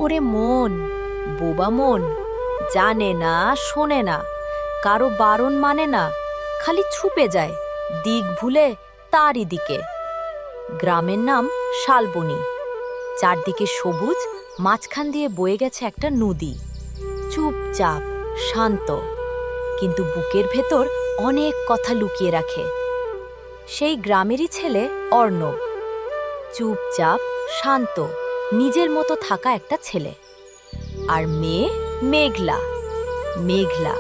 ওরে মন, বোবা মন, জানে না, শোনে না, কারো বারণ মানে না, খালি ছুপে যায় দিক ভুলে তারই দিকে। গ্রামের নাম শালবনী। চারদিকে সবুজ, মাঝখান দিয়ে বয়ে গেছে একটা নদী। চুপচাপ, শান্ত, কিন্তু বুকের ভেতর অনেক কথা লুকিয়ে রাখে। সেই গ্রামেরই ছেলে অর্ণব। চুপচাপ, শান্ত, নিজের মতো থাকা একটা ছেলে। আর মেয়ে মেঘলা। মেঘলা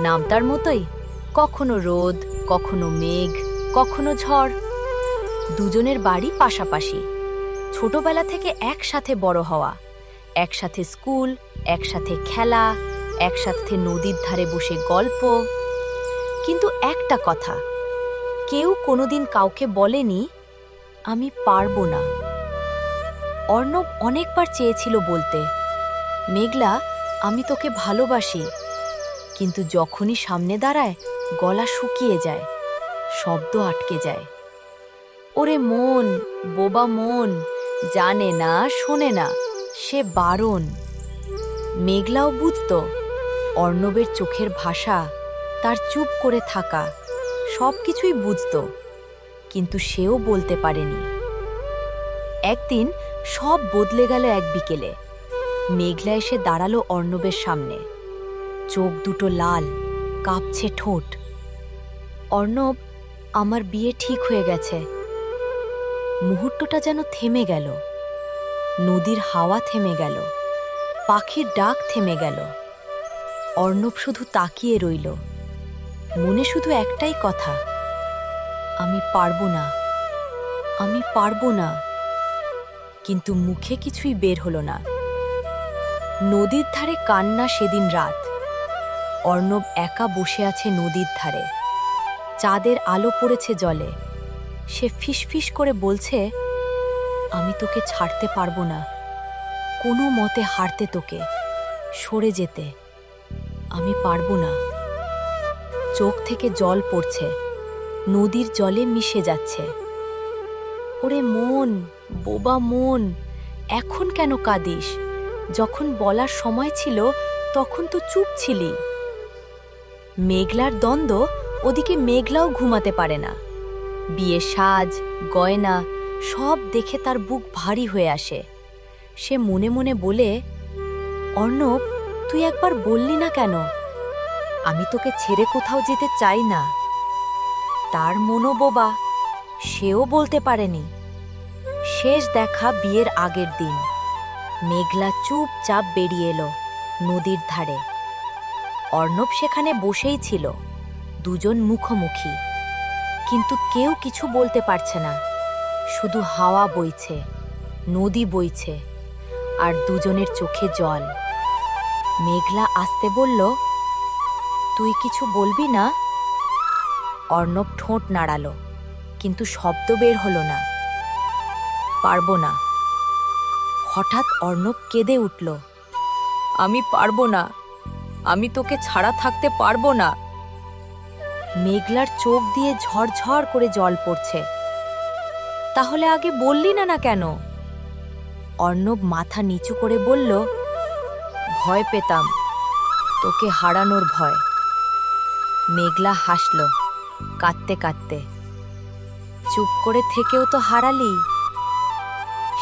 নামটার মতোই, কখনো রোদ, কখনো মেঘ, কখনো ঝড়। দুজনের বাড়ি পাশাপাশি, ছোটবেলা থেকে একসাথে বড় হওয়া, একসাথে স্কুল, একসাথে খেলা, একসাথে নদীর ধারে বসে গল্প। কিন্তু একটা কথা কেউ কোনোদিন কাউকে বলেনি, আমি পারবো না। অর্ণব অনেকবার চেয়েছিল বলতে, মেঘলা, আমি তোকে ভালোবাসি, কিন্তু যখনই সামনে দাঁড়ায় গলা শুকিয়ে যায়, শব্দ আটকে যায়। ওরে মন, বোবা মন, জানে না, শোনে না, সে বারণ। মেঘলাও বুঝত অর্ণবের চোখের ভাষা, তার চুপ করে থাকা, সবকিছুই বুঝত, কিন্তু সেও বলতে পারেনি। একদিন সব বদলে গেল এক বিকেলে। মেঘলা এসে দাঁড়ালো অর্ণবের সামনে। চোখ দুটো লাল, কাঁপছে ঠোঁট। অর্ণব, আমার বিয়ে ঠিক হয়ে গেছে। মুহূর্তটা যেন থেমে গেল। নদীর হাওয়া থেমে গেল, পাখির ডাক থেমে গেল। অর্ণব শুধু তাকিয়ে রইল, মনে শুধু একটাই কথা, আমি পারবো না, আমি পারবো না। কিন্তু মুখে কিছুই বের হলো না। নদীর ধারে কান্না সেদিন রাত। অর্ণব একা বসে আছে নদীর ধারে। চাঁদের আলো পড়েছে জলে। সে ফিসফিস করে বলছে, আমি তোকে ছাড়তে পারবো না, কোনো মতে হারতে তোকে, সরে যেতে আমি পারবো না। চোখ থেকে জল পড়ছে, নদীর জলে মিশে যাচ্ছে। ওরে মন, বোবা মন, এখন কেন কাঁদিস? যখন বলার সময় ছিল তখন তো চুপ ছিলি। মেঘলার দ্বন্দ্ব, ওদিকে মেঘলাও ঘুমাতে পারে না। বিয়ে সাজ, গয়না সব দেখে তার বুক ভারী হয়ে আসে। সে মনে মনে বলে, অর্ণব, তুই একবার বললি না কেন, আমি তোকে ছেড়ে কোথাও যেতে চাই না? তার মনও বোবা, সেও বলতে পারেনি। শেষ দেখা বিয়ের আগের দিন। মেঘলা চুপচাপ বেরিয়ে এলো নদীর ধারে। অর্ণব সেখানে বসেই ছিল, দুজন মুখোমুখি, কিন্তু কেউ কিছু বলতে পারছে না। শুধু হাওয়া বইছে, নদী বইছে, আর দুজনের চোখে জল। মেঘলা আস্তে বলল, তুই কিছু বলবি না? অর্ণব ঠোঁট নাড়ালো, কিন্তু শব্দ বের হলো না। পারবো না। হঠাৎ অর্ণব কেঁদে উঠল, আমি পারবো না, আমি তোকে ছাড়া থাকতে পারবো না। মেঘলার চোখ দিয়ে ঝরঝর করে জল পড়ছে। তাহলে আগে বললি না কেন? অর্ণব মাথা নিচু করে বলল, ভয় পেতাম, তোকে হারানোর ভয়। মেঘলা হাসল, কাঁদতে কাঁদতে, চুপ করে থেকেও তো হারালি।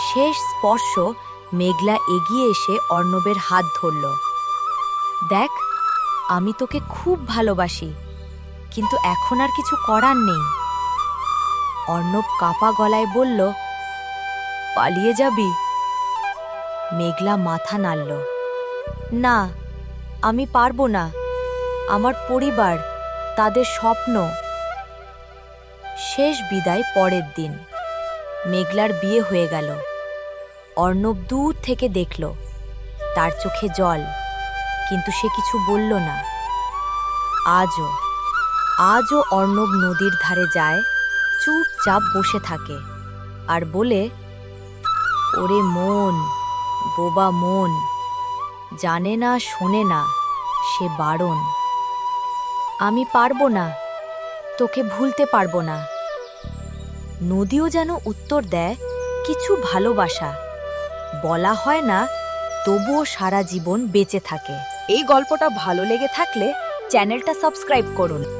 শেষ স্পর্শ। মেঘলা এগিয়ে এসে অর্ণবের হাত ধরল। দেখ, আমি তোকে খুব ভালোবাসি, কিন্তু এখন আর কিছু করার নেই। অর্ণব কাপা গলায় বলল, পালিয়ে যাবি? মেঘলা মাথা নাড়ল, না, আমি পারবো না। আমার পরিবার, তাদের স্বপ্ন। শেষ বিদায় পরের দিন। মেঘলার বিয়ে হয়ে গেল। অর্ণব দূর থেকে দেখল, তার চোখে জল, কিন্তু সে কিছু বলল না। আজও আজও অর্ণব নদীর ধারে যায়, চুপচাপ বসে থাকে, আর বলে, ওরে মন, বোবা মন, জানে না, শোনে না, সে বারণ। আমি পারবো না, তোকে ভুলতে পারবো না। নদীও যেন উত্তর দেয়, কিছু ভালোবাসা বলা হয় না, তবুও সারা জীবন বেঁচে থাকে। এই গল্পটা ভালো লেগে থাকলে চ্যানেলটা সাবস্ক্রাইব করুন।